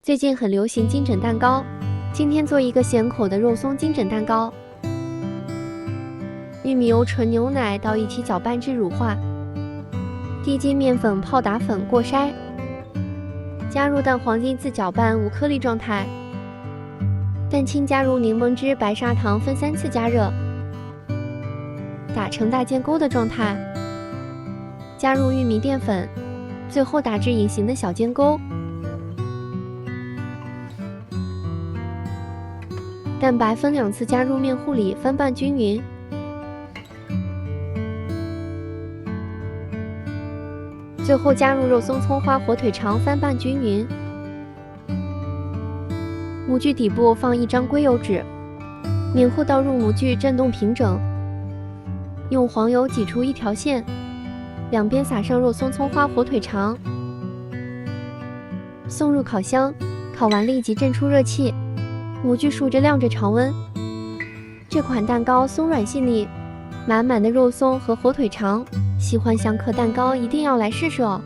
最近很流行金枕蛋糕，今天做一个咸口的肉松金枕蛋糕。玉米油、纯牛奶到一起搅拌至乳化，低筋面粉泡打粉过筛，加入蛋黄进自搅拌无颗粒状态，蛋清加入柠檬汁、白砂糖分3次加热，打成大煎沟的状态，加入玉米淀粉，最后打至隐形的小煎沟。蛋白分2次加入面糊里，翻拌均匀。最后加入肉松、葱花、火腿肠，翻拌均匀。模具底部放1张硅油纸，棉糊倒入模具，震动平整。用黄油挤出1条线，两边撒上肉松、葱花、火腿肠，送入烤箱。烤完立即震出热气。模具竖着晾着常温。这款蛋糕松软细腻，满满的肉松和火腿肠，喜欢香客蛋糕一定要来试试哦。